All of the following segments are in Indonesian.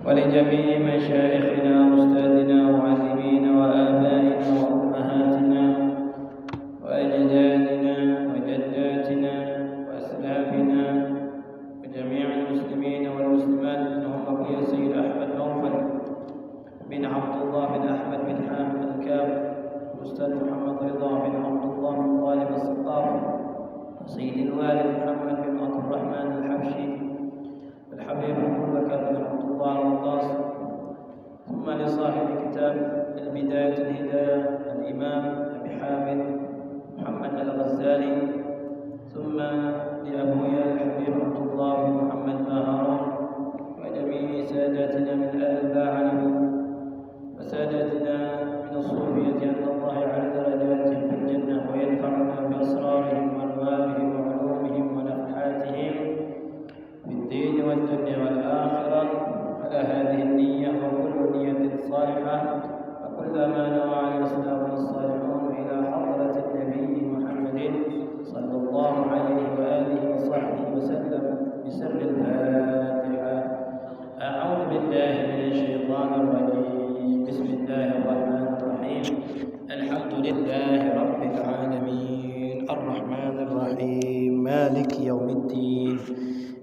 ولجميع مشايخنا وأستاذنا ومعلمينا وآبائنا وأمهاتنا وأجدادنا وجداتنا وأسلافنا وجميع المسلمين والمسلمات منهم أبويا السيد أحمد نوفل بن عبد الله بن أحمد بن حامد الكاف، الأستاذ محمد رضا بن عبد الله بن طالب الثقافي، سيد الوالد محمد بن عبد الرحمن الحبشي، الحبيب أبو بكر بن عبد الله الوقاص، ثم لصاحب كتاب البداية الهداية الإمام أبي حامد محمد الغزالي، ثم لأبويا الحبيب عبد الله بن محمد باهران، وجميع ساداتنا من أهل الباعنة وساداتنا من الصوفية أن الله على درجاتهم في الجنة وينفعنا بأسرارهم وأنوارهم وعلومهم ونفحاتهم في الدين والدنيا والآخرة على هذه النية وكل نية صالحة وكل ما نوى عليه سلامنا الصالحون إلى حضرة النبي محمد صلى الله عليه وآله وصحبه وسلم بسر الفاتحة. أعوذ بالله من الشيطان الرجيم. بسم الله الرحمن الرحيم. الحمد لله رب العالمين الرحمن الرحيم مالك يوم الدين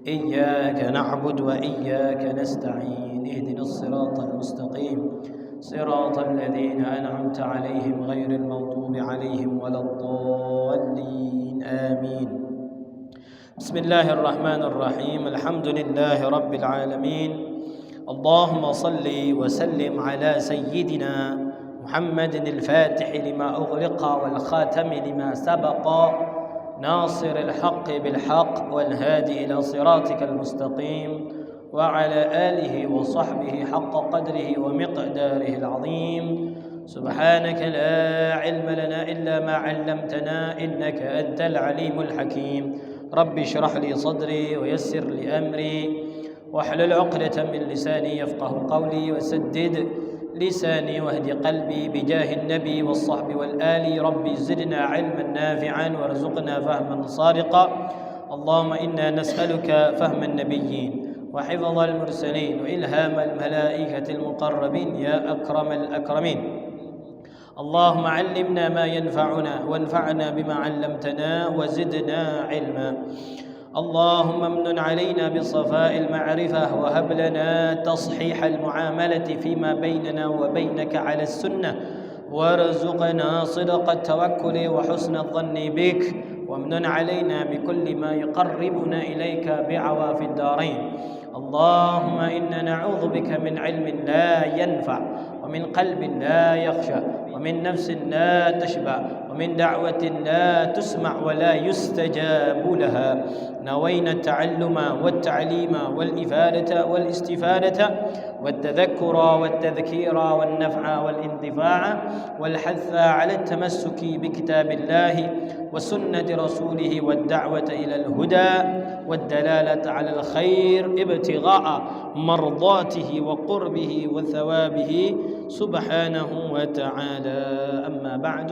إياك نعبد وإياك نستعين اهدنا الصراط المستقيم صراط الذين أنعمت عليهم غير المغضوب عليهم ولا الضالين آمين. بسم الله الرحمن الرحيم. الحمد لله رب العالمين. اللهم صل وسلم على سيدنا محمد الفاتح لما أغلق والخاتم لما سبق ناصر الحق بالحق والهادي إلى صراطك المستقيم وعلى آله وصحبه حق قدره ومقداره العظيم. سبحانك لا علم لنا إلا ما علمتنا إنك أنت العليم الحكيم. رب اشرح لي صدري ويسر لي أمري واحلل عقدة من لساني يفقه قولي وسدد لساني واهد قلبي بجاه النبي والصحب والآل. ربي زدنا علما نافعا وارزقنا فهما صادقا. اللهم إنا نسألك فهم النبيين وحفظ المرسلين وإلهام الملائكة المقربين يا أكرم الأكرمين. اللهم علمنا ما ينفعنا وانفعنا بما علمتنا وزدنا علما. اللهم امن علينا بصفاء المعرفة وهب لنا تصحيح المعاملة فيما بيننا وبينك على السنة وارزقنا صدق التوكل وحسن الظن بك وامن علينا بكل ما يقربنا إليك بعواف الدارين. اللهم إنا نعوذ بك من علم لا ينفع ومن قلب لا يخشى ومن نفس لا تشبع ومن دعوة لا تسمع ولا يستجاب لها. نوينا التعلم والتعليم والإفادة والاستفادة والتذكر والتذكير والنفع والانتفاع والحث على التمسك بكتاب الله وسنة رسوله والدعوة إلى الهدى والدلالة على الخير ابتغاء مرضاته وقربه وثوابه سبحانه وتعالى. أما بعد،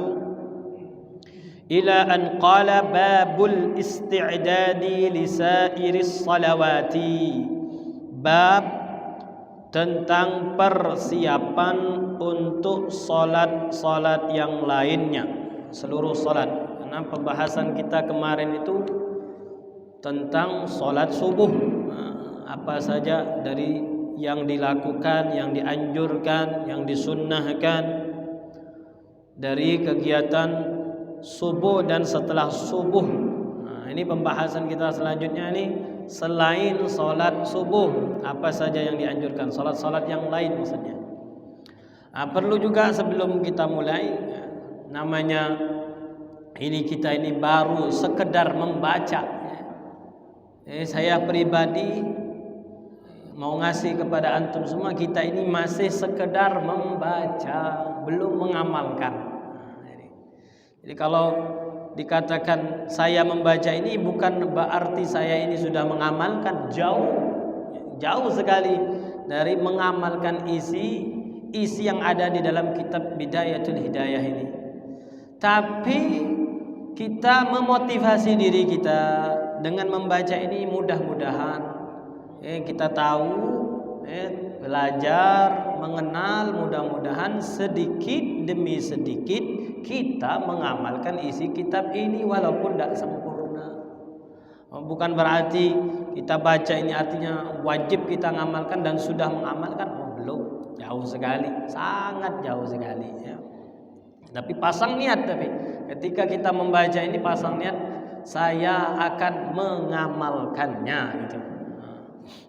إلى أن قال باب الاستعداد لسائر الصلوات. Bab tentang persiapan untuk salat-salat yang lainnya, seluruh salat. Karena pembahasan kita kemarin itu tentang salat subuh. Apa saja dari yang dilakukan, yang dianjurkan, yang disunnahkan dari kegiatan subuh dan setelah subuh. Ini pembahasan kita selanjutnya nih, selain sholat subuh apa saja yang dianjurkan, sholat-sholat yang lain maksudnya. Perlu juga sebelum kita mulai, namanya kita ini baru sekedar membaca. Saya pribadi mau ngasih kepada antum semua, kita ini masih sekedar membaca, belum mengamalkan. Jadi kalau dikatakan saya membaca ini bukan berarti saya ini sudah mengamalkan, jauh sekali dari mengamalkan isi yang ada di dalam kitab Bidayatul Hidayah ini. Tapi kita memotivasi diri kita dengan membaca ini, mudah-mudahan kita tahu belajar, mengenal, mudah-mudahan sedikit demi sedikit kita mengamalkan isi kitab ini walaupun tidak sempurna. Bukan berarti kita baca ini artinya wajib kita mengamalkan dan sudah mengamalkan. Belum, jauh sekali, sangat jauh sekali ya. Tapi pasang niat, tapi ketika kita membaca ini pasang niat, saya akan mengamalkannya gitu.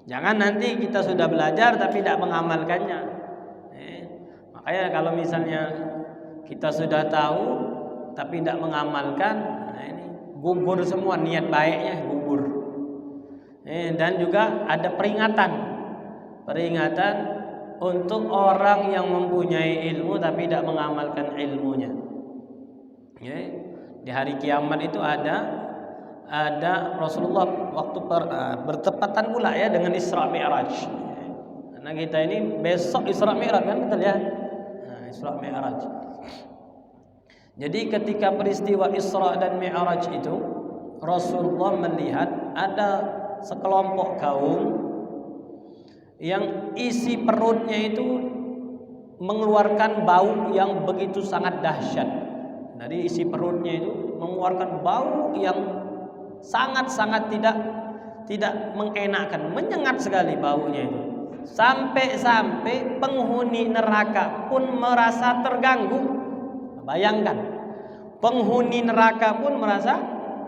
Jangan nanti kita sudah belajar tapi tidak mengamalkannya. Makanya kalau misalnya kita sudah tahu tapi tidak mengamalkan, nah ini gugur semua niat baiknya, gugur. Dan juga ada peringatan untuk orang yang mempunyai ilmu tapi tidak mengamalkan ilmunya. Di hari kiamat itu ada Rasulullah waktu bertepatan pula ya dengan Isra Mi'raj. Karena kita ini besok Isra Mi'raj kan kita lihat. Isra Mi'raj. Jadi ketika peristiwa Isra dan Mi'raj itu Rasulullah melihat ada sekelompok kaum yang isi perutnya itu mengeluarkan bau yang begitu sangat dahsyat. Dari isi perutnya itu mengeluarkan bau yang sangat-sangat tidak mengenakan, menyengat sekali baunya itu. Sampai penghuni neraka pun merasa terganggu. Bayangkan, penghuni neraka pun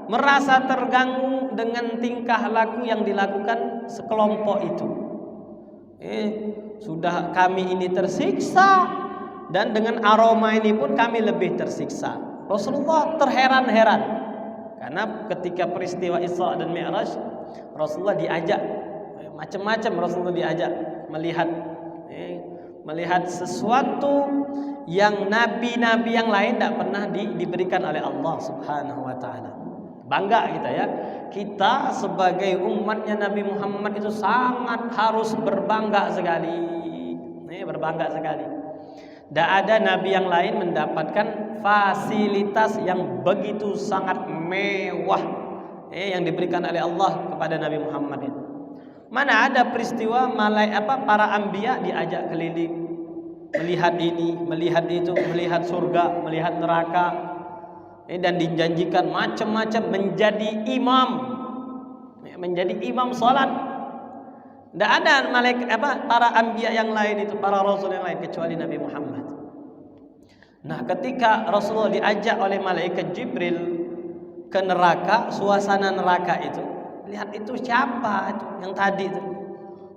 merasa terganggu dengan tingkah laku yang dilakukan sekelompok itu. Sudah kami ini tersiksa, dan dengan aroma ini pun kami lebih tersiksa. Rasulullah terheran-heran karena ketika peristiwa Isra dan Mi'raj Rasulullah diajak macam-macam, Rasulullah diajak melihat sesuatu yang nabi-nabi yang lain tidak pernah diberikan oleh Allah Subhanahu wa taala. Bangga kita ya. Kita sebagai umatnya Nabi Muhammad itu sangat harus berbangga sekali. Berbangga sekali. Tidak ada nabi yang lain mendapatkan fasilitas yang begitu sangat mewah yang diberikan oleh Allah kepada Nabi Muhammad itu. Mana ada peristiwa para anbiya diajak keliling melihat ini, melihat itu, melihat surga, melihat neraka, dan dijanjikan macam-macam menjadi imam salat. Tidak ada para anbiya yang lain itu, para rasul yang lain kecuali Nabi Muhammad. Nah, ketika Rasulullah diajak oleh malaikat Jibril ke neraka, suasana neraka itu, lihat itu siapa itu yang tadi itu.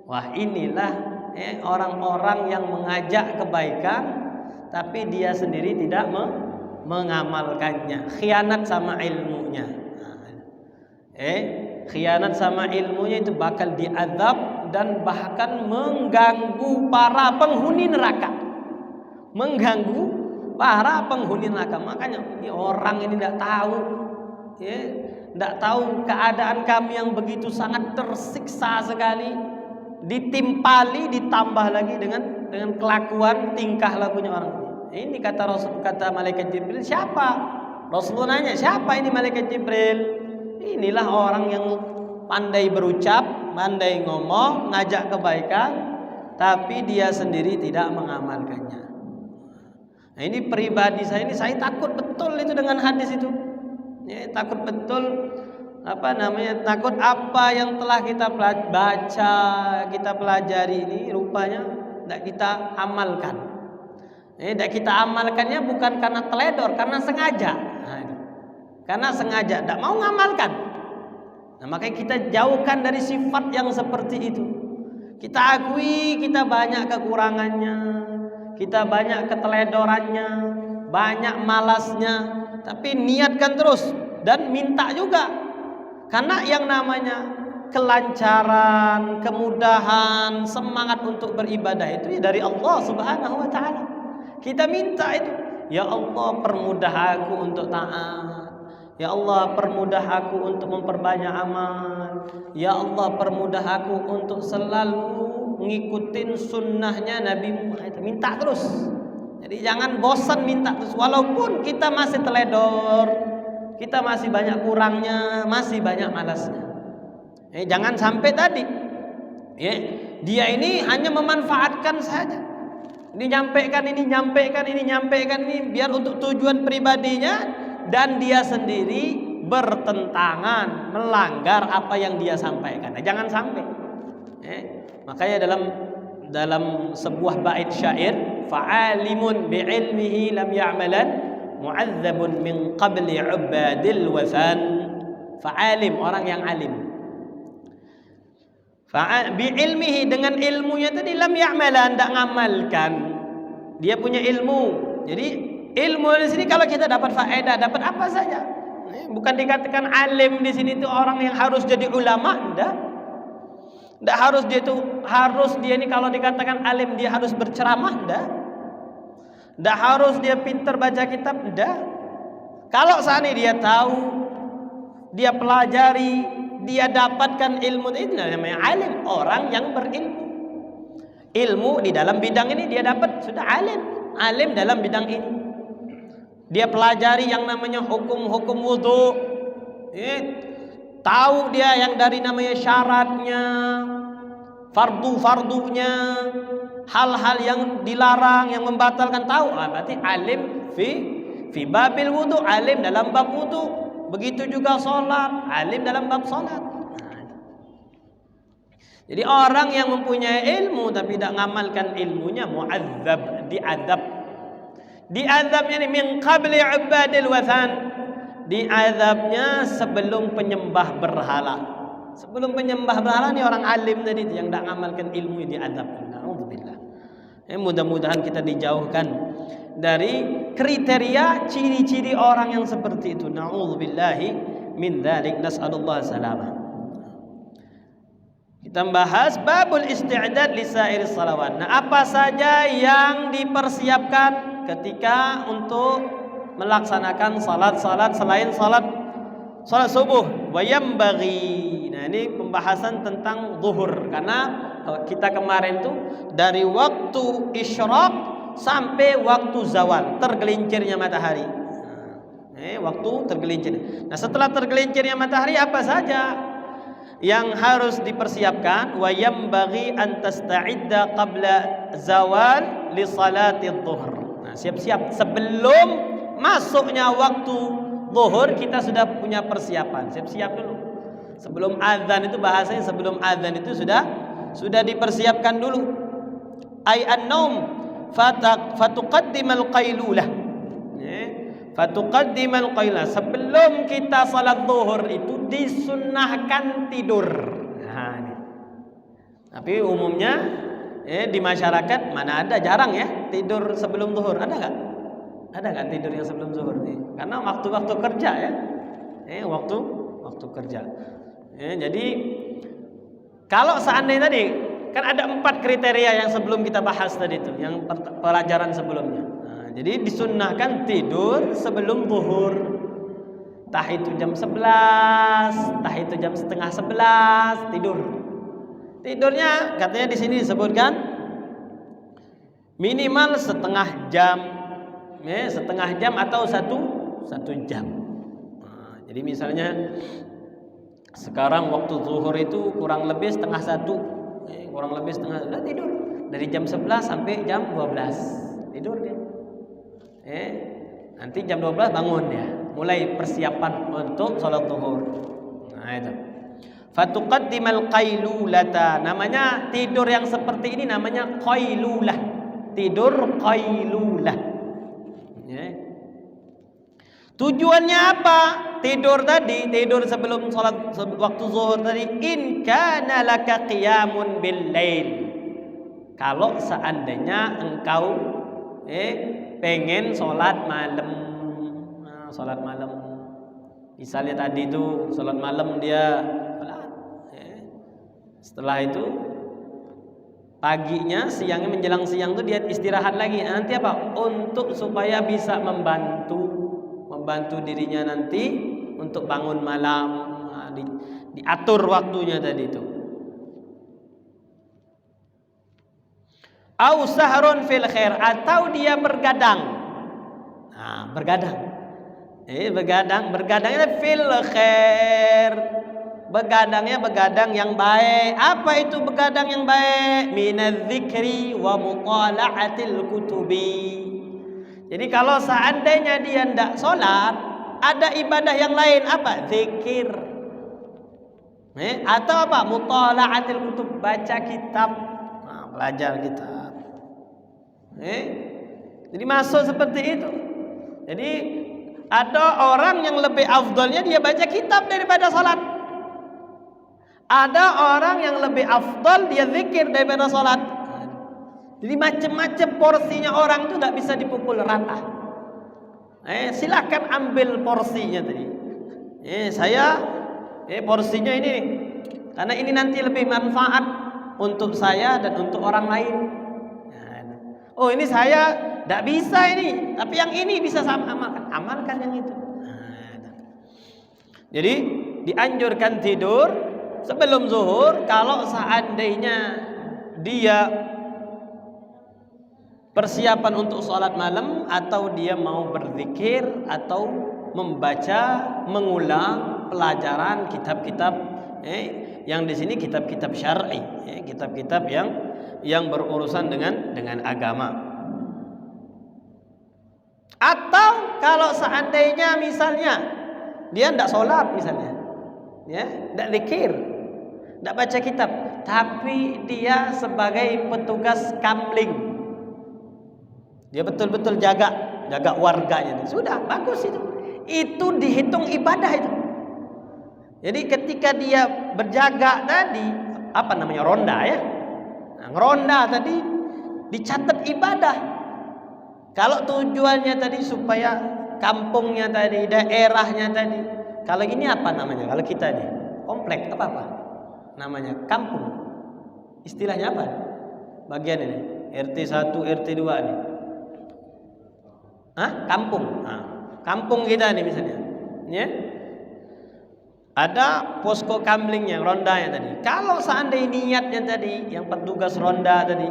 Wah, inilah orang-orang yang mengajak kebaikan tapi dia sendiri tidak mengamalkannya, khianat sama ilmunya. Khianat sama ilmunya itu bakal diazab dan bahkan mengganggu para penghuni neraka. Makanya ini orang ini tidak tahu keadaan kami yang begitu sangat tersiksa sekali, ditimpali ditambah lagi dengan kelakuan tingkah lakunya orang ini. Kata malaikat Jibril, siapa? Rasulullah nanya, siapa ini malaikat Jibril? Inilah orang yang pandai berucap, pandai ngomong, ngajak kebaikan, tapi dia sendiri tidak mengamalkannya. Nah, ini pribadi saya ini, saya takut betul itu dengan hadis itu. Takut betul takut apa yang telah kita baca, kita pelajari ini rupanya tidak kita amalkan. Tidak kita amalkannya bukan karena teledor, karena sengaja. Karena sengaja tidak mau ngamalkan. Nah, makanya kita jauhkan dari sifat yang seperti itu. Kita akui kita banyak kekurangannya, kita banyak keteledorannya, banyak malasnya, tapi niatkan terus dan minta juga. Karena yang namanya kelancaran, kemudahan, semangat untuk beribadah itu dari Allah Subhanahu wa taala. Kita minta itu, ya Allah permudah aku untuk taat. Ya Allah permudah aku untuk memperbanyak amal. Ya Allah permudah aku untuk selalu ngikutin sunnahnya Nabi Muhammad. Minta terus. Jadi jangan bosan minta terus. Walaupun kita masih teledor, kita masih banyak kurangnya, masih banyak malasnya. Jangan sampai tadi Ya, dia ini hanya memanfaatkan saja. Ini nyampaikan ini biar untuk tujuan pribadinya, dan dia sendiri bertentangan, melanggar apa yang dia sampaikan. Nah, jangan sampai. Makanya dalam sebuah bait syair, fa'alimun bi'ilmihi lam ya'malan mu'adzabun min qabli 'ubadil wathan. Fa'alim, orang yang alim. Bi'ilmihi, dengan ilmunya tadi, lam ya'malan, tidak ngamalkan. Dia punya ilmu. Jadi ilmu di sini kalau kita dapat faedah, dapat apa saja. Bukan dikatakan alim di sini itu orang yang harus jadi ulama, enggak. Enggak harus dia ini kalau dikatakan alim dia harus berceramah, enggak. Enggak harus dia pintar baca kitab, enggak. Kalau seandainya dia tahu, dia pelajari, dia dapatkan ilmu, itu namanya alim, orang yang berilmu. Ilmu di dalam bidang ini dia dapat, sudah alim dalam bidang ini. Dia pelajari yang namanya hukum-hukum wudu, tahu dia yang dari namanya syaratnya, fardu-fardunya, hal-hal yang dilarang, yang membatalkan, tahu. Berarti alim fi babil wudu, alim dalam bab wudu. Begitu juga sholat, alim dalam bab sholat. Jadi orang yang mempunyai ilmu tapi tidak mengamalkan ilmunya, mu'adzab, diadab. Diadabnya ini min qabli ubadil wathan. Diadabnya sebelum penyembah berhala. Sebelum penyembah berhala ini orang alim tadi yang tidak mengamalkan ilmu, diadab. Alhamdulillah. Mudah-mudahan kita dijauhkan dari kriteria ciri-ciri orang yang seperti itu. Na'udzubillahi min dzalik, nas'alullah salamah. Kita bahas babul isti'dad li sairis salawat. Nah, apa saja yang dipersiapkan ketika untuk melaksanakan salat-salat selain salat subuh. Wa yambaghi. Nah, ini pembahasan tentang zuhur, karena kita kemarin tuh dari waktu isyraq sampai waktu zawal, tergelincirnya matahari. Waktu tergelincir. Nah, setelah tergelincirnya matahari apa saja yang harus dipersiapkan? Wa yambaghi an tasta'idda qabla zawal li salati dhuhr. Nah, siap-siap sebelum masuknya waktu zuhur, kita sudah punya persiapan. Siap-siap dulu. Sebelum azan itu, bahasanya sebelum azan itu sudah dipersiapkan dulu. Ai an-naum fatuqaddimal qailulah. Fatuqaddimal qailulah. Sebelum kita salat zuhur itu disunnahkan tidur. Nah, ini. Tapi umumnya di masyarakat mana ada, jarang ya tidur sebelum zuhur. Ada nggak? Ada nggak tidur yang sebelum zuhur? Karena waktu-waktu kerja ya. Waktu kerja. Jadi kalau seandainya tadi kan ada 4 kriteria yang sebelum kita bahas tadi itu, yang pelajaran sebelumnya. Nah, jadi disunnahkan tidur sebelum zuhur. Tah itu jam 11, tah itu jam setengah 11 tidur. Tidurnya katanya di sini disebutkan minimal setengah jam, setengah jam atau satu jam. Nah, jadi misalnya sekarang waktu zuhur itu kurang lebih setengah 1, sudah tidur dari jam 11 sampai jam 12 tidur dia. Nanti jam 12 bangun dia, mulai persiapan untuk sholat zuhur. Nah, itu fatuqaddimal qailulata. Namanya tidur yang seperti ini namanya qailulah. Tidur qailulah. Tujuannya apa? Tidur sebelum sholat waktu zuhur tadi, in kana laka qiyamun bil lail. Kalau seandainya engkau pengen sholat malam. Nah, sholat malam. Misalnya tadi itu sholat malam dia setelah itu paginya, siangnya menjelang siang itu dia istirahat lagi. Nanti apa? Untuk supaya bisa membantu dirinya nanti untuk bangun malam. Nah, diatur waktunya tadi itu. Au sahrun fil khair, atau dia bergadang. Nah, bergadang. Bergadangnya fil khair, begadangnya begadang yang baik. Apa itu begadang yang baik? Minadzikri wa mutala'atil kutubi. Jadi kalau seandainya dia tidak sholat, ada ibadah yang lain. Apa? Zikir. Atau apa? Mutala'atil kutub, baca kitab. Nah, belajar kitab. Jadi masuk seperti itu. Jadi ada orang yang lebih afdalnya dia baca kitab daripada sholat. Ada orang yang lebih afdal dia zikir daripada sholat. Jadi macam-macam porsinya orang itu tidak bisa dipukul rata. Silakan ambil porsinya tadi. Porsinya ini nih. Karena ini nanti lebih manfaat untuk saya dan untuk orang lain. Oh ini saya tidak bisa ini, tapi yang ini bisa sama amalkan yang itu. Jadi dianjurkan tidur sebelum zuhur. Kalau seandainya dia persiapan untuk sholat malam, atau dia mau berzikir, atau membaca, mengulang pelajaran kitab-kitab yang di sini kitab-kitab syar'i, kitab-kitab yang berurusan dengan agama. Atau kalau seandainya misalnya dia tidak sholat misalnya, tidak zikir, tidak baca kitab, tapi dia sebagai petugas kamling, dia betul-betul jaga warganya, sudah bagus itu dihitung ibadah itu. Jadi ketika dia berjaga tadi, apa namanya, ronda ya, ronda tadi dicatat ibadah. Kalau tujuannya tadi supaya kampungnya tadi, daerahnya tadi, kalau ini apa namanya, kalau kita nih komplek apa namanya, kampung, istilahnya apa bagian ini, RT 1 RT 2 nih, kampung. Kampung kita nih misalnya, ada posko kamlingnya, rondanya tadi. Kalau seandainya niatnya tadi, yang petugas ronda tadi,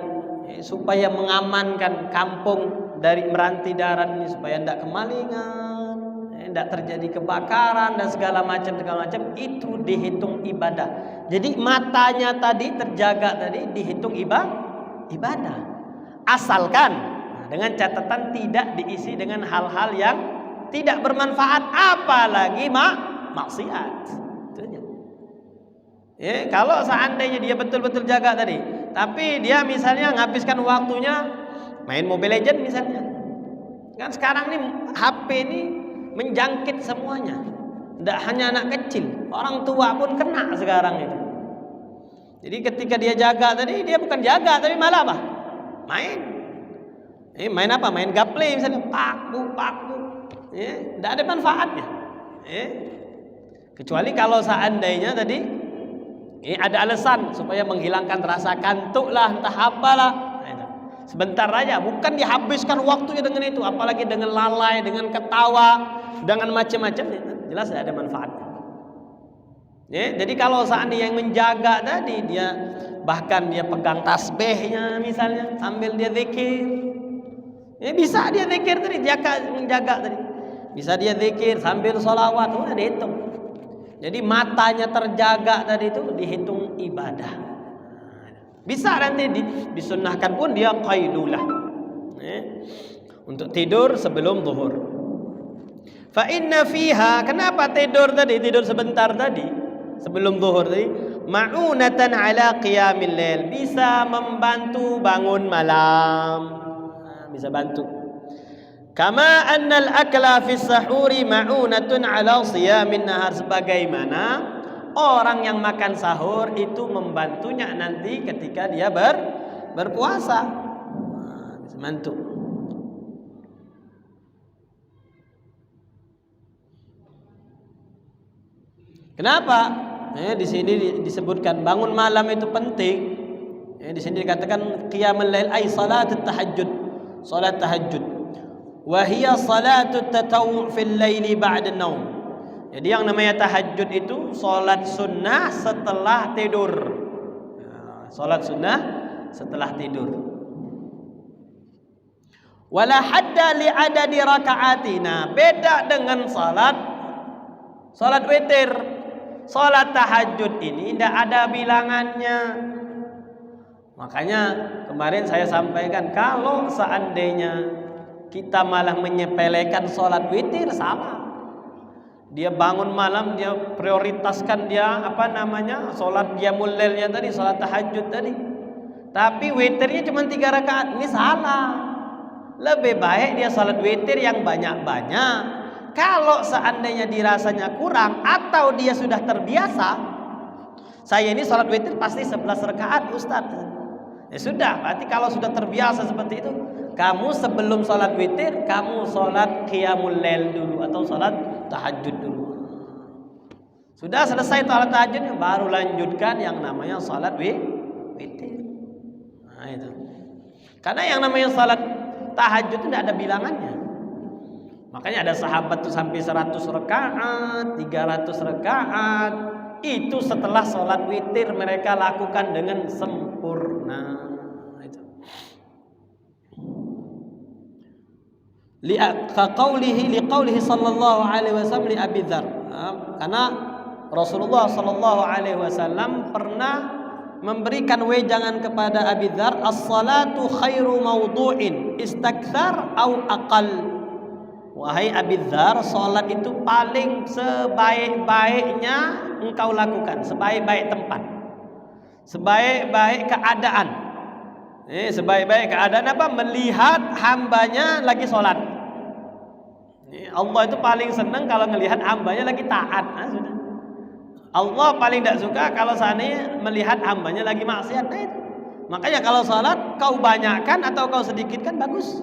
supaya mengamankan kampung dari meranti darat ini, supaya tidak kemalingan, tidak terjadi kebakaran dan segala macam, itu dihitung ibadah. Jadi matanya tadi terjaga tadi, dihitung ibadah. Asalkan dengan catatan tidak diisi dengan hal-hal yang tidak bermanfaat, apalagi maksiat. Kalau seandainya dia betul-betul jaga tadi, tapi dia misalnya menghabiskan waktunya main Mobile Legends misalnya, kan sekarang nih HP ini menjangkit semuanya, tidak hanya anak kecil, orang tua pun kena sekarang itu. Jadi ketika dia jaga tadi, dia bukan jaga tapi malah apa? Main apa? Main gaple misalnya, paku, tidak ada manfaatnya. Kecuali kalau seandainya tadi ada alasan supaya menghilangkan rasa kantuk lah, entah apalah. Sebentar aja, bukan dihabiskan waktunya dengan itu, apalagi dengan lalai, dengan ketawa, dengan macam-macam, jelas tidak ada manfaatnya. Jadi kalau seandainya yang menjaga tadi, dia bahkan dia pegang tasbihnya misalnya sambil dia zikir, bisa dia zikir tadi, menjaga tadi, bisa dia zikir sambil sholawat, udah dihitung. Jadi matanya terjaga tadi itu dihitung ibadah. Bisa nanti disunnahkan pun dia qailulah, untuk tidur sebelum zuhur. Fa inna fiha, kenapa tidur sebentar tadi sebelum zuhur tadi? Ma'unatan ala qiyamil lail, bisa membantu bangun malam, bisa bantu. Kama annal akla fi sahuri ma'unatun ala siyamin nahar, sebagaimana orang yang makan sahur itu membantunya nanti ketika dia berpuasa, bisa bantu. Kenapa? Di sini disebutkan bangun malam itu penting. Di sini dikatakan qiyamul lail ay salat tahajud, salat tahajud. Wa hiya salatut tatawwu' fil laili ba'da an-naum. Jadi yang namanya tahajud itu salat sunnah setelah tidur. Salat sunnah setelah tidur. Wala hadda li adadi raka'atina, beda dengan salat witir. Salat tahajud ini tidak ada bilangannya. Makanya kemarin saya sampaikan, kalau seandainya kita malah menyepelekan salat witir, salah. Dia bangun malam, dia prioritaskan salat qiyamul lailnya tadi, salat tahajud tadi. Tapi witirnya cuma 3 rakaat, ini salah. Lebih baik dia salat witir yang banyak-banyak. Kalau seandainya dirasanya kurang atau dia sudah terbiasa, saya ini salat witir pasti 11 rakaat Ustaz. Ya sudah, berarti kalau sudah terbiasa seperti itu, kamu sebelum salat witir, kamu salat qiyamul lail dulu atau salat tahajud dulu. Sudah selesai salat tahajudnya, baru lanjutkan yang namanya salat witir. Nah itu. Karena yang namanya salat tahajud itu tidak ada bilangannya. Makanya ada sahabat tuh sampai 100 rakaat, 300 rakaat. Itu setelah salat witir mereka lakukan dengan sempurna. Itu. Liqaulihi sallallahu alaihi wasallam li Abi Dzar. Karena Rasulullah sallallahu alaihi wasallam pernah memberikan wejangan kepada Abi Dzar, as-salatu khairu mawdu'in istakthar au aqal. Wahai Abi Dzar, salat itu paling sebaik-baiknya engkau lakukan, sebaik-baik tempat, sebaik-baik keadaan. Sebaik-baik keadaan apa? Melihat hambanya lagi salat. Allah itu paling senang kalau melihat hambanya lagi taat. Sudah. Allah paling tidak suka kalau seandainya melihat hambanya lagi maksiat. Itu. Makanya kalau salat kau banyakkan atau kau sedikitkan bagus.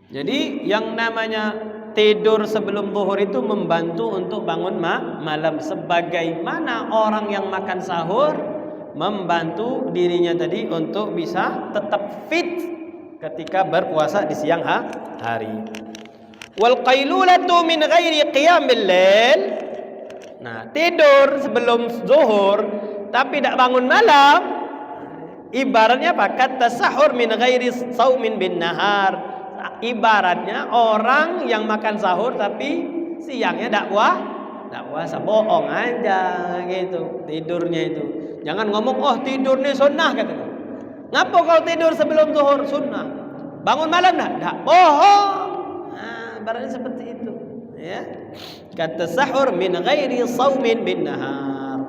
Jadi yang namanya tidur sebelum zuhur itu membantu untuk bangun malam, sebagaimana orang yang makan sahur membantu dirinya tadi untuk bisa tetap fit ketika berpuasa di siang hari. Wal qailulatu min ghairi qiyamil lail. Nah, tidur sebelum zuhur tapi tidak bangun malam, ibaratnya apa? Kata sahur min ghairi saumin bin nahar. Ibaratnya orang yang makan sahur tapi siangnya tidak puasa, bohong aja gitu tidurnya itu. Jangan ngomong tidur nih sunnah katanya. Ngapa kau tidur sebelum zuhur sunnah? Bangun malam dah bohong. Nah, ibaratnya seperti itu. Ya, kata sahur min ghairi saumin bin nahar.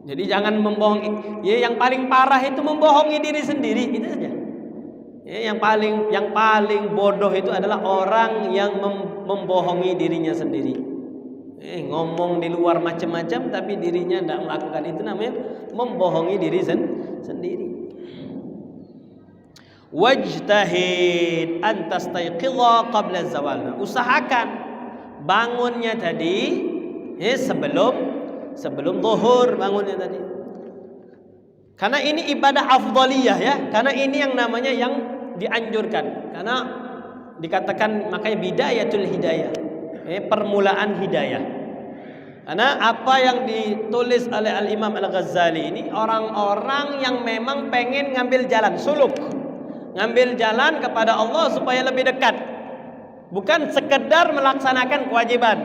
Jadi jangan membohongi. Ya, yang paling parah itu membohongi diri sendiri, itu saja. Ya, yang paling bodoh itu adalah orang yang membohongi dirinya sendiri. Ngomong di luar macam-macam tapi dirinya tidak melakukan, itu namanya membohongi diri sendiri. Wajtahid an tastayqidha qabla zawal. Usahakan bangunnya tadi sebelum zuhur, bangunnya tadi. Karena ini ibadah afdaliyah ya. Karena ini yang namanya yang dianjurkan. Karena dikatakan makanya bidayatul hidayah. Permulaan hidayah. Karena apa yang ditulis oleh Al-Imam Al-Ghazali ini, orang-orang yang memang pengen ngambil jalan suluk, ngambil jalan kepada Allah supaya lebih dekat, bukan sekedar melaksanakan kewajiban.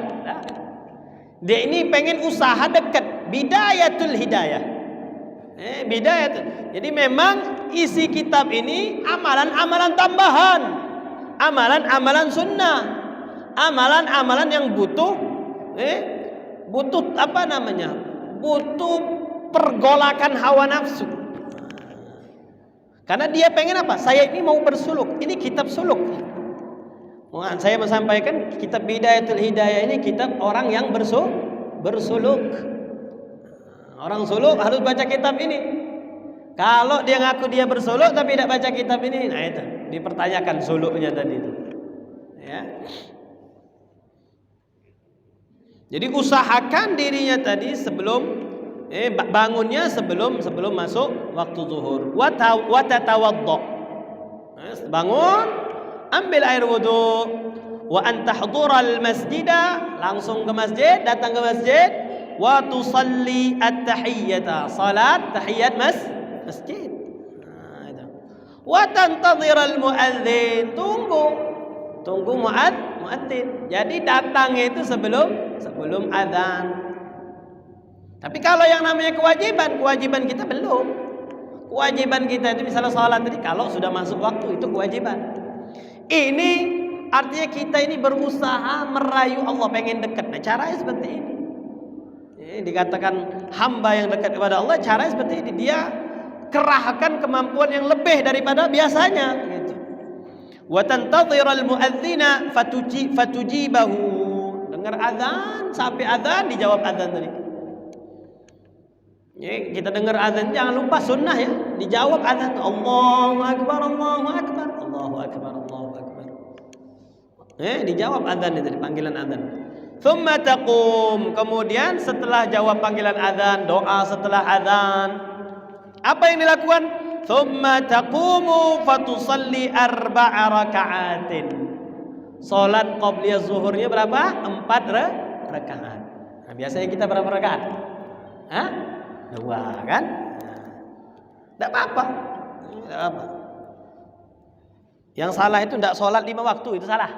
Dia ini pengen usaha dekat, bidayatul hidayah. Jadi memang isi kitab ini amalan-amalan tambahan, amalan-amalan sunnah, amalan-amalan yang butuh butuh pergolakan hawa nafsu. Karena dia pengen apa? Saya ini mau bersuluk. Ini kitab suluk. Saya mau sampaikan kitab Bidayatul Hidayah ini kitab orang yang bersuluk. Orang suluk harus baca kitab ini. Kalau dia ngaku dia bersuluk tapi tidak baca kitab ini, nah itu dipertanyakan suluknya tadi itu. Ya. Jadi usahakan dirinya tadi sebelum bangunnya sebelum masuk waktu zuhur. Wa tatawaddo. Bangun, ambil air wudu. Wa an tahdural masjida, langsung ke masjid, datang ke masjid. Wa tusalli at-tahiyyata, salat tahiyat masjid. Wa tantadhiral muadzin, tunggu muadzin. Jadi datang itu sebelum azan. Tapi kalau yang namanya kewajiban kita belum. Kewajiban kita itu misalnya salat tadi, kalau sudah masuk waktu itu kewajiban. Ini artinya kita ini berusaha merayu Allah, pengen dekat. Nah, caranya seperti ini. Dikatakan hamba yang dekat kepada Allah, caranya seperti ini. Dia kerahkan kemampuan yang lebih daripada biasanya gitu. Wa tantadhiral muadzina fatujibahu. Dengar azan sampai azan dijawab azan tadi. Ya, kita dengar azan jangan lupa sunnah ya, dijawab azan. Allahu akbar, Allahu akbar, Allahu akbar, Allahu akbar. Dijawab azan itu, panggilan azan. Thumma taqum, kemudian setelah jawab panggilan azan, doa setelah azan, apa yang dilakukan? Thumma taqumu fatusalli 4 raka'atin. Salat qabliyah zuhurnya berapa? 4 rakaat. Nah, biasanya kita berapa rakaat? 2 kan? Tidak apa-apa. Yang salah itu tidak sholat 5 waktu, itu salah.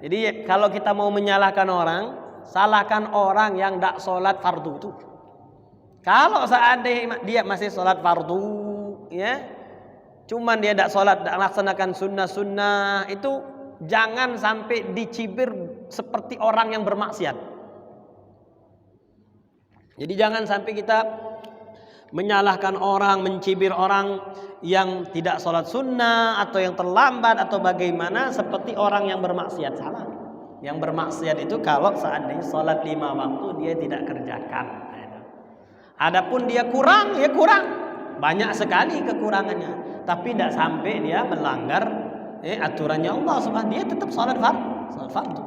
Jadi kalau kita mau menyalahkan orang, salahkan orang yang tidak sholat fardu itu. Kalau seandainya dia masih sholat fardu, ya, cuman dia tidak sholat, tidak melaksanakan sunnah-sunnah, itu jangan sampai dicibir seperti orang yang bermaksiat. Jadi jangan sampai kita menyalahkan orang, mencibir orang yang tidak sholat sunnah atau yang terlambat atau bagaimana seperti orang yang bermaksiat. Salah. Yang bermaksiat itu kalau seandainya sholat 5 waktu dia tidak kerjakan. Adapun dia kurang, ya kurang. Banyak sekali kekurangannya. Tapi tidak sampai dia melanggar aturannya Allah Subhanahu. Dia tetap sholat fardu.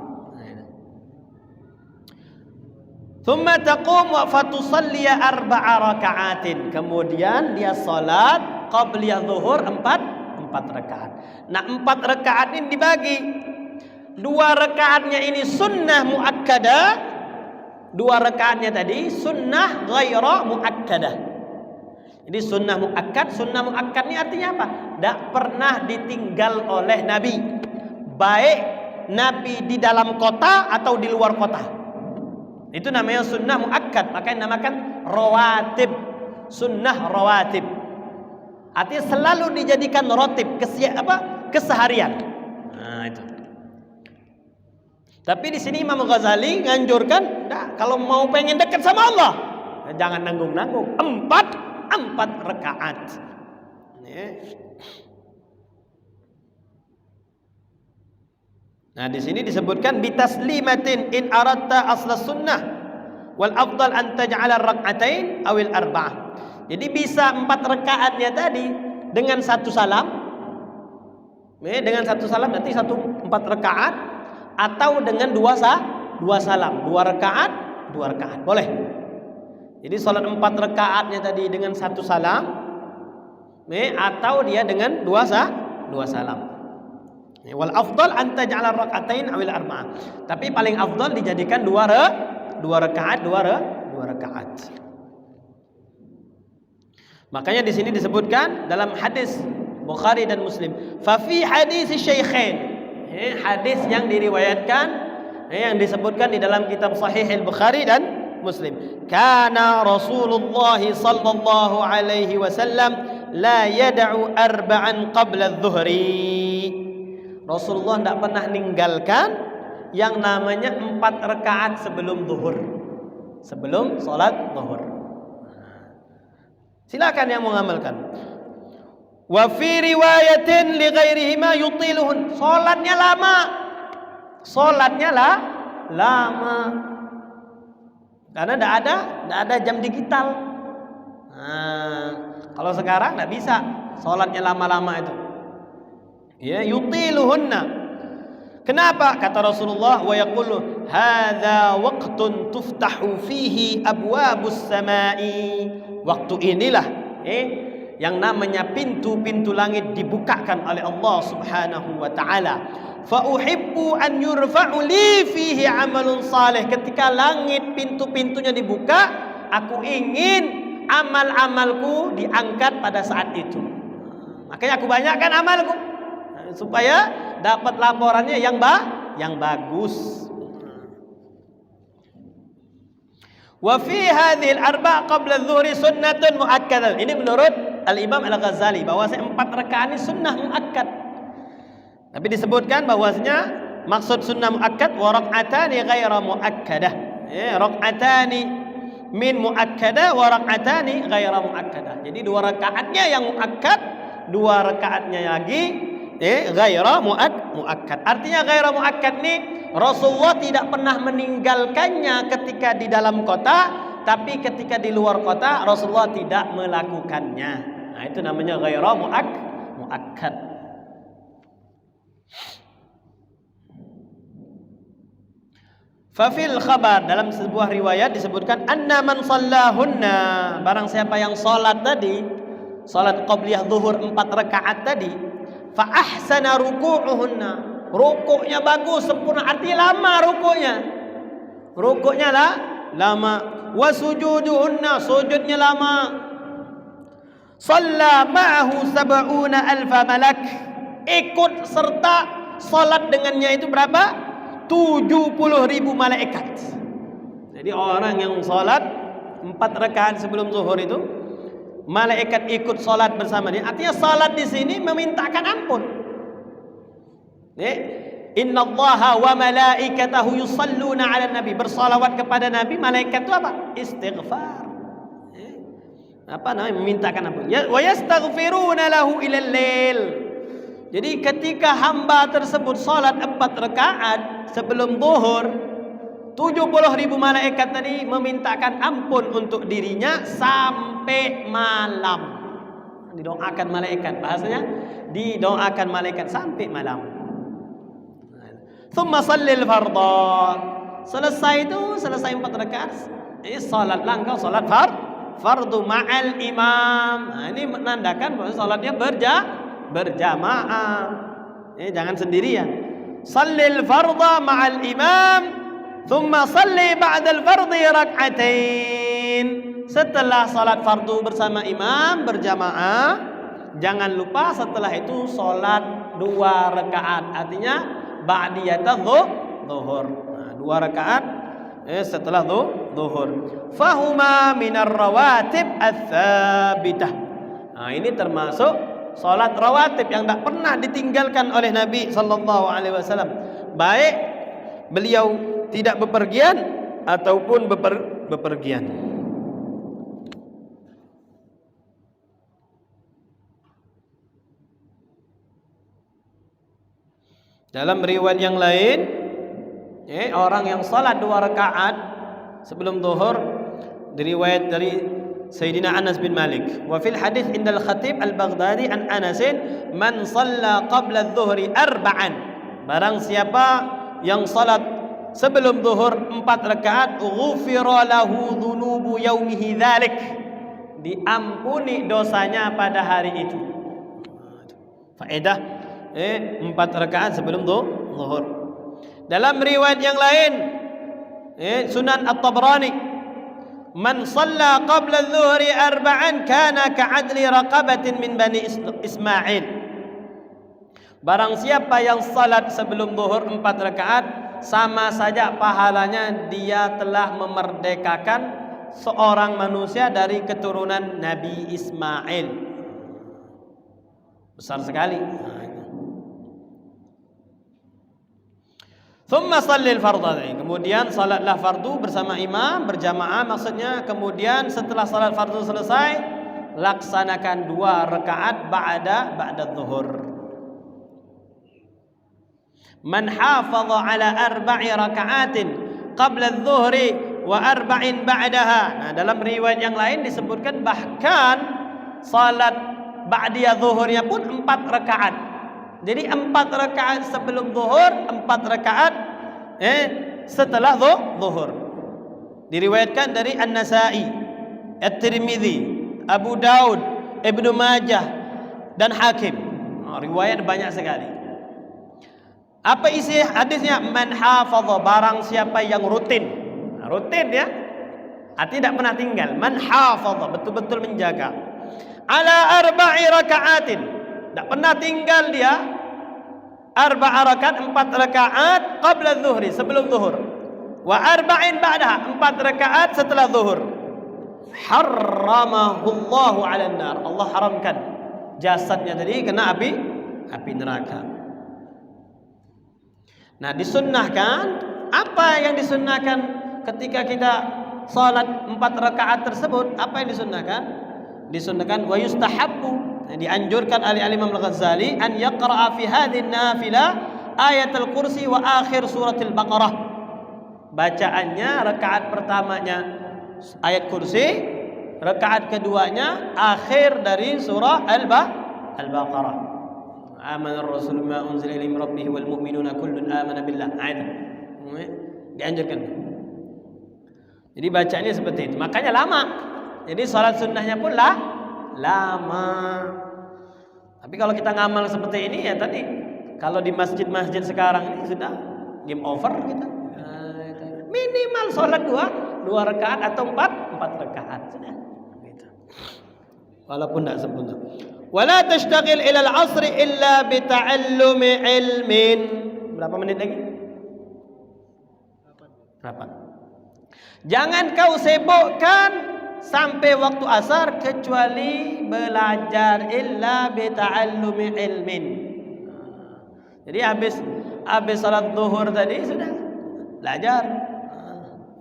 Thumma taqum wa fatusalli 4 raka'atin. Kemudian dia salat qabliyah zuhur 4 rakaat. Nah, 4 rakaat ini dibagi. 2 rakaatnya ini sunnah muakkadah. 2 rakaatnya tadi sunnah ghaira muakkadah. Jadi sunnah muakkad ini artinya apa? Tidak pernah ditinggal oleh Nabi. Baik Nabi di dalam kota atau di luar kota. Itu namanya sunnah muakkad, makanya dinamakan rawatib. Sunnah rawatib. Artinya selalu dijadikan rotib, keseharian. Nah, itu. Tapi di sini Imam Ghazali nganjurkan, kalau mau pengen dekat sama Allah, jangan nanggung-nanggung. 4 rakaat. Nah, di sini disebutkan bitaslimatin in aratta asla sunnah wal afdal an taj'ala rak'atain awil 4. Jadi bisa 4 rakaatnya tadi dengan 1 salam. Dengan 1 salam nanti 4 rakaat atau dengan 2 salam, 2 rakaat, 2 rakaat. Boleh. Jadi salat 4 rakaatnya tadi dengan 1 salam atau dia dengan 2 salam. Wal afdal an taj'ala rak'atain awil 4. Tapi paling afdal dijadikan 2 rakaat. Makanya di sini disebutkan dalam hadis Bukhari dan Muslim, fa fi hadis syaikhain, hadis yang diriwayatkan yang disebutkan di dalam kitab Sahih Al-Bukhari dan Muslim, kana Rasulullah sallallahu alaihi wasallam la yad'u 4 qabla adh-dhuhri. Rasulullah tidak pernah meninggalkan yang namanya 4 rakaat sebelum zuhur, sebelum sholat zuhur. Silakan yang mengamalkan. Wa fi riwayatin li ghairihima yutiluhun. Sholatnya lama. Karena tidak ada jam digital. Nah, kalau sekarang tidak bisa sholatnya lama-lama itu. Ya, yutiluhunna. Kenapa? Kata Rasulullah, wa yaqulu hadza waqtun tuftahu fihi abwabus samai. Waktu inilah yang namanya pintu-pintu langit dibukakan oleh Allah Subhanahu wa taala. Fa uhibbu an yurfa'u li fihi amalun salih. Ketika langit pintu-pintunya dibuka, aku ingin amal-amalku diangkat pada saat itu. Makanya aku banyakkan amalku supaya dapat laporannya yang bagus. Wa fi hadhil arba' qabla adh-dhuhri sunnatun muakkadah. Ini menurut Al-Imam Al-Ghazali bahwasanya 4 rakaat ini sunnah muakkad. Tapi disebutkan bahwasanya maksud sunnah muakkad wa rak'atani ghaira muakkadah. Rak'atani min muakkadah wa rak'atani ghaira muakkadah. Jadi 2 rakaatnya yang muakkad, 2 rakaatnya lagi ghaira muakkad. Artinya ghaira muakkad ini Rasulullah tidak pernah meninggalkannya ketika di dalam kota, tapi ketika di luar kota Rasulullah tidak melakukannya. Nah, itu namanya ghaira muakkad. Fafil khabar, dalam sebuah riwayat disebutkan anna man shallahunna, barang siapa yang salat tadi, salat qabliyah zuhur 4 rakaat tadi, fa ahsana ruku'uhunna, rukuknya bagus sempurna, artinya lama rukuknya lama, wa sujuduhunna, sujudnya lama, shalla ma'ahu 70,000 malak, ikut serta salat dengannya itu berapa? 70.000 malaikat. Jadi orang yang salat 4 rakaat sebelum zuhur itu, malaikat ikut salat bersama dia. Artinya salat di sini memintakan ampun. Innallaha wa malaikatahu yusalluna 'alan nabi, bersalawat kepada nabi, malaikat itu apa? Istighfar. Apa namanya? Memintakan ampun. Wa yastaghfiruna lahu ilal lail. Jadi ketika hamba tersebut salat 4 rakaat sebelum zuhur, 70.000 malaikat tadi memintakan ampun untuk dirinya sampai malam. Didoakan malaikat, bahasanya didoakan malaikat sampai malam. Thumma shallil fardha. Selesai 4 rakaat, salatlah engkau salat fardu ma'al imam. Nah, ini menandakan bahwa salatnya berjamaah. Jangan sendirian. Shallil fardha ma'al imam, thumma shalli ba'dal fardhi rak'atain. Setelah salat fardu bersama imam berjamaah, jangan lupa setelah itu salat 2 rakaat. Artinya ba'diyatadh zuhur. Nah, 2 rakaat setelah zuhur. Fahuma minar rawatib ats-tsabitah. Nah, ini termasuk salat rawatib yang tak pernah ditinggalkan oleh Nabi sallallahu alaihi wasallam, baik beliau tidak bepergian ataupun bepergian. Dalam riwayat yang lain, orang yang salat 2 rakaat sebelum zuhur, diriwayat dari Sayyidina Anas bin Malik. Wa fil hadits indal Khatib Al-Baghdadi an Anasin, man shalla qabla adh-dhuhri 4, barang siapa yang salat sebelum zuhur 4 rakaat, ghufira lahu dhunubu yaumihi dzalik, diampuni dosanya pada hari itu. Faedah 4 rakaat sebelum zuhur. Dalam riwayat yang lain, Sunan At-Tabrani, man shalla qabla adh-dhuhri 4 kana ka'adli raqabatin min bani Ismail. Barang siapa yang salat sebelum zuhur 4 rakaat, sama saja pahalanya dia telah memerdekakan seorang manusia dari keturunan Nabi Ismail. Besar sekali. Thumma shallil fardha, kemudian salatlah fardu bersama imam berjamaah, maksudnya kemudian setelah salat fardu selesai laksanakan 2 rakaat ba'da zuhur. Man hafadha ala 4 raka'atin qabla adh-dhuhri wa 4 ba'daha. Nah, dalam riwayat yang lain disebutkan bahkan salat ba'diyah zuhurnya pun 4 rakaat. Jadi 4 rakaat sebelum zuhur, 4 rakaat setelah zuhur. Diriwayatkan dari An-Nasa'i, At-Tirmidzi, Abu Daud, Ibnu Majah dan Hakim. Riwayat banyak sekali. Apa isi hadisnya? Man hafadha, barang siapa yang rutin. Rutin ya, tidak pernah tinggal. Man hafadha, betul-betul menjaga. Ala 4 raka'atin, Tidak pernah tinggal dia 4 rakaat qabla zuhri, sebelum zuhur. Wa arba'in ba'daha, 4 rakaat setelah zuhur. Harramahullahu 'alan nar. Allah haramkan jasadnya tadi kena api neraka. Nah, disunnahkan, apa yang disunnahkan ketika kita salat 4 rakaat tersebut? Apa yang disunnahkan? Disunnahkan wa yustahabbu, dianjurkan oleh Imam Al-Ghazali, an yaqra'a fi hadhihi nafilah ayatul kursi wa akhir suratul Baqarah. Bacaannya rakaat pertamanya ayat kursi, rakaat keduanya akhir dari surah Al-Baqarah. Amana ar-rasul ma unzila ilaihi min rabbih wal mu'minuna kullun amana billah. Dianjurkan. Jadi bacaannya seperti itu. Makanya lama. Jadi salat sunnahnya pun lama. Tapi kalau kita ngamal seperti ini ya tadi, kalau di masjid-masjid sekarang ini sudah game over kita. Minimal sholat 2 rakaat atau 4 rakaat sudah. Gitu. Walaupun tidak sempurna. Wala tashtagil ila al-'asr illa bi ta'allumi ilmin. Berapa menit lagi? 8. Jangan kau sibukkan sampai waktu asar kecuali belajar, illa bi ta'allumi ilmin. Jadi habis salat zuhur tadi sudah belajar.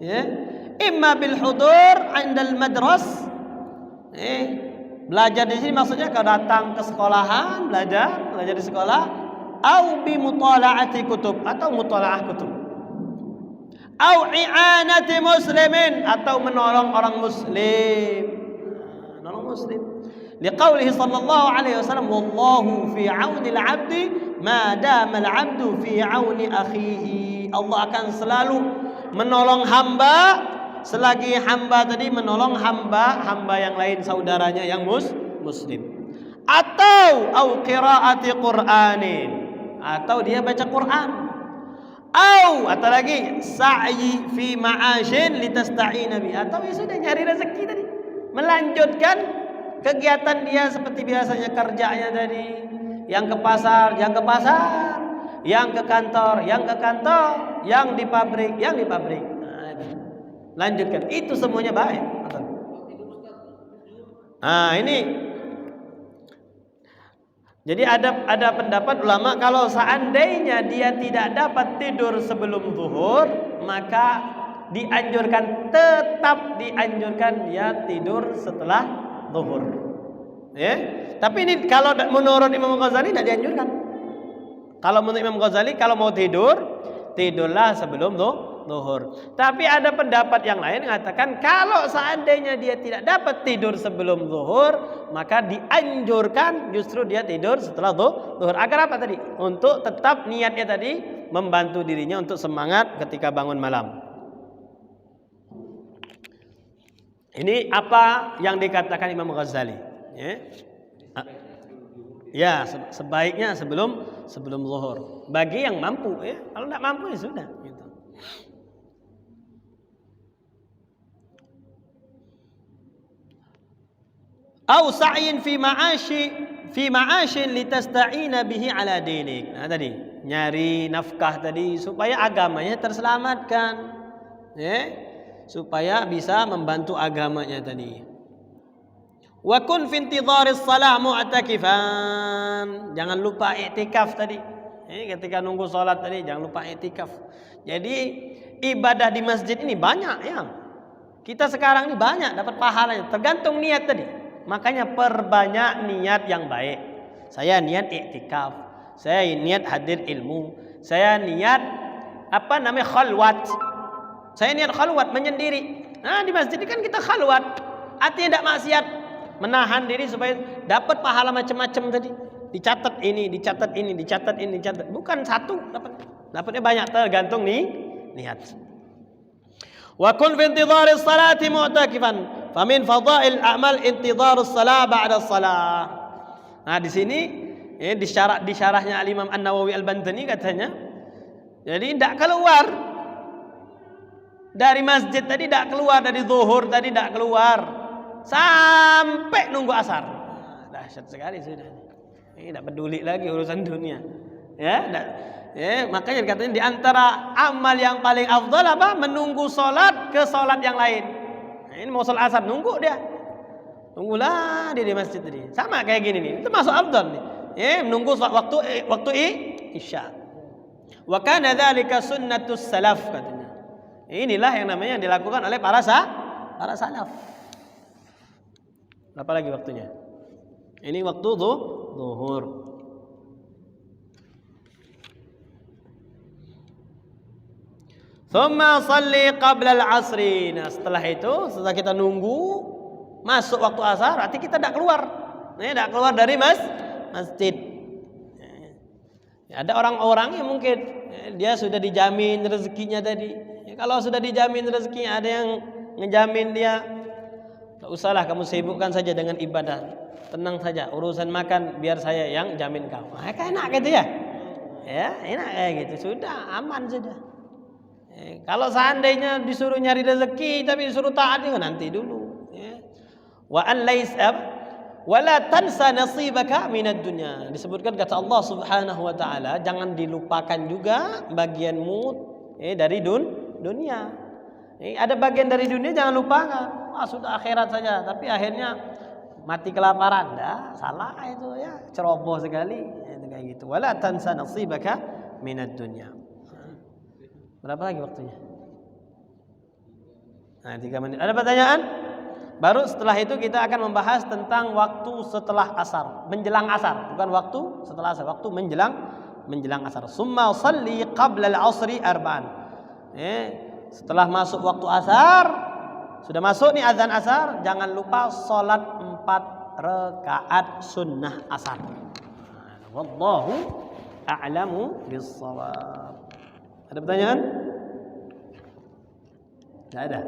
Ya. Imma bil hudur 'indal madras. Belajar di sini maksudnya kau datang ke sekolahan, belajar di sekolah, au bi mutala'ati kutub, atau mutala'ah kutub. Au i'anati muslimin, atau menolong orang muslim. Nolong muslim. Liqaulihi sallallahu alaihi wasallam, wallahu fi 'auni al-'abdi ma dama al-'abdu fi 'auni akhihi. Allah akan selalu menolong hamba selagi hamba tadi menolong hamba yang lain, saudaranya yang muslim. Atau qiraati Qur'anin, atau dia baca Quran. Atau lagi sa'yi fi ma'ashin litasta'ina bi, atau ya sudah nyari rezeki tadi, melanjutkan kegiatan dia seperti biasanya kerjanya tadi, yang ke pasar, yang ke kantor, yang di pabrik. Lanjutkan, itu semuanya baik. Nah, ini jadi ada pendapat ulama, kalau seandainya dia tidak dapat tidur sebelum zuhur, maka tetap dianjurkan dia tidur setelah zuhur. Ya. Tapi ini kalau menurut Imam Ghazali tidak dianjurkan. Kalau menurut Imam Ghazali, kalau mau tidurlah sebelum zuhur. Tapi ada pendapat yang lain mengatakan kalau seandainya dia tidak dapat tidur sebelum zuhur, maka dianjurkan justru dia tidur setelah zuhur. Agar apa tadi? Untuk tetap niatnya tadi membantu dirinya untuk semangat ketika bangun malam. Ini apa yang dikatakan Imam Ghazali. Ya, sebaiknya sebelum zuhur. Bagi yang mampu, ya. Kalau tidak mampu ya sudah. Gitu. Au sa'yin fi ma'ashin litasta'ina bihi ala dinik. Nah tadi, nyari nafkah tadi supaya agamanya terselamatkan. Ya. Supaya bisa membantu agamanya tadi. Wa kun fi intidharis shalah mu'takifan. Jangan lupa i'tikaf tadi. Ketika nunggu salat tadi jangan lupa i'tikaf. Jadi ibadah di masjid ini banyak ya. Kita sekarang ini banyak dapat pahalanya, tergantung niat tadi. Makanya perbanyak niat yang baik. Saya niat i'tikaf, saya niat hadir ilmu, saya niat khalwat. Saya niat khalwat menyendiri. Nah, di masjid ini kan kita khalwat. Artinya tidak maksiat. Menahan diri supaya dapat pahala macam-macam tadi. Dicatat ini. Bukan satu dapatnya banyak, tergantung niat. Wa kun fi intidharis salati mu'takifan. Famin fadail a'mal intidharus salah ba'da salah. Nah, di sini di syarahnya Al-Imam An-Nawawi Al-Bantani katanya, jadi tidak keluar dari masjid tadi, tidak keluar dari zuhur tadi, tidak keluar sampai nunggu asar. Dahsyat sekali sudah. Tidak peduli lagi urusan dunia. Ya, makanya katanya di antara amal yang paling afdal apa? Menunggu sholat ke sholat yang lain. Nah, ini mau sholat asar nunggu dia. Tunggulah dia di masjid tadi. Sama kayak gini nih. Itu masuk afdal nih. Menunggu waktu isya. Wa kana dzalika sunnatus salaf katanya. Inilah yang namanya yang dilakukan oleh para salaf. Berapa lagi waktunya? Ini waktu zuhur. Thumma salli qabla al-'asri. Nah, setelah setelah kita nunggu masuk waktu asar, berarti kita tidak keluar. Tidak keluar dari masjid. Ada orang-orang yang mungkin dia sudah dijamin rezekinya tadi. Kalau sudah dijamin rezekinya, ada yang ngejamin dia, tak usahlah kamu sibukkan saja dengan ibadah. Tenang saja, urusan makan biar saya yang jamin kamu. Kayak enak gitu ya? Ya, enak kayak gitu. Sudah, aman sudah. Kalau seandainya disuruh nyari rezeki tapi disuruh taat, nanti dulu. Wa an laisa wala tansa nasibaka minad dunya. Disebutkan kata Allah Subhanahu wa taala, jangan dilupakan juga bagianmu dari dunia. Ada bagian dari dunia jangan lupakan. Sudah akhirat saja, tapi akhirnya mati kelaparan. Salah itu ya, ceroboh sekali. Itu kayak gitu. Wala tansa nasibaka minad dunya. Berapa lagi waktunya? Nah, 3 menit. Ada pertanyaan? Baru setelah itu kita akan membahas tentang waktu setelah asar, menjelang asar, bukan waktu setelah asar, waktu menjelang asar. Summa shalli qabla al-'asri arba'an. Setelah masuk waktu asar, sudah masuk nih azan asar, jangan lupa salat 4 rakaat sunnah asar. Wallahu a'lamu bis-shawab. Ada pertanyaan? Tidak ada.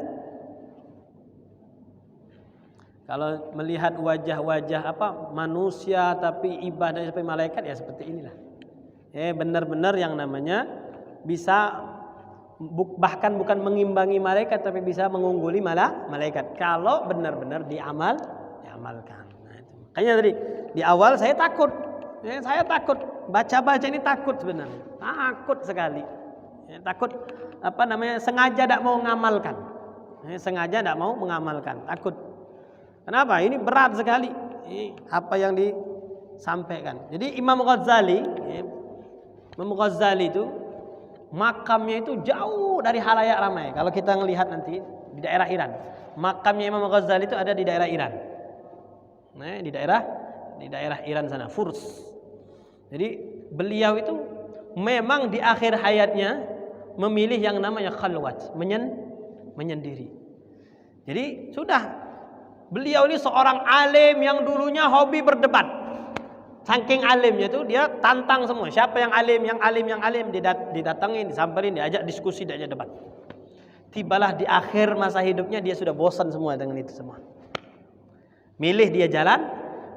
Kalau melihat wajah-wajah manusia tapi ibadah seperti malaikat, ya seperti inilah. Benar-benar yang namanya bisa bahkan bukan mengimbangi malaikat tapi bisa mengungguli malaikat. Kalau benar-benar diamalkan. Nah, itu. Makanya tadi di awal saya takut. Baca-baca ini takut sebenarnya. Takut sekali. Takut sengaja tidak mau mengamalkan. Takut. Kenapa? Ini berat sekali apa yang disampaikan. Jadi Imam Ghazali itu makamnya itu jauh dari halayak ramai. Kalau kita melihat nanti di daerah Iran, makamnya Imam Ghazali itu ada di daerah Iran. Nah, di daerah Iran sana, Furs. Jadi beliau itu memang di akhir hayatnya memilih yang namanya khalwat, menyendiri. Jadi sudah. Beliau ini seorang alim yang dulunya hobi berdebat. Saking alimnya itu dia tantang semua. Siapa yang alim, didatangin, disamperin, diajak diskusi, diajak debat. Tibalah di akhir masa hidupnya dia sudah bosan semua dengan itu semua. Milih dia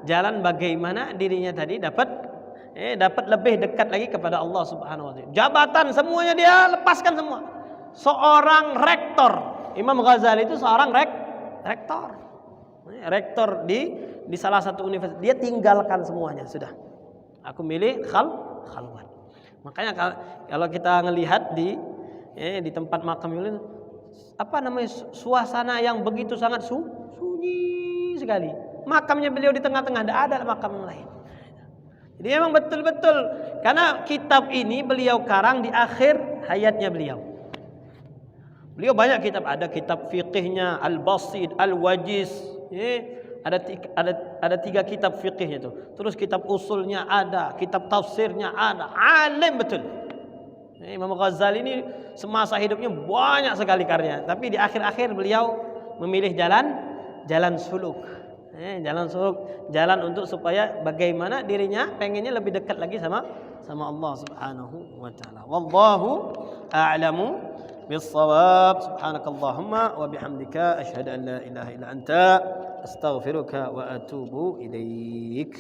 jalan bagaimana dirinya tadi dapat lebih dekat lagi kepada Allah Subhanahu wa taala. Jabatan semuanya dia lepaskan semua. Seorang rektor. Imam Ghazali itu seorang rektor. Rektor di salah satu universitas, dia tinggalkan semuanya sudah. Aku milih khalwat. Makanya kalau kita ngelihat di tempat makam beliau, suasana yang begitu sangat sunyi sekali. Makamnya beliau di tengah-tengah, tidak ada makam yang lain. Jadi memang betul-betul karena kitab ini beliau karang di akhir hayatnya beliau. Beliau banyak kitab, ada kitab fiqihnya Al-Basit, Al-Wajiz, ada 3 kitab fiqihnya itu. Terus kitab usulnya ada, kitab tafsirnya ada. Alim betul. Imam Ghazali ini semasa hidupnya banyak sekali karya, tapi di akhir-akhir beliau memilih jalan suluk. Jalan untuk supaya bagaimana dirinya pengennya lebih dekat lagi sama Allah Subhanahu wa taala. Wallahu a'lamu bis-shawab. Subhanakallahumma wa bihamdika asyhadu an la ilaha illa anta astaghfiruka wa atubu ilaik.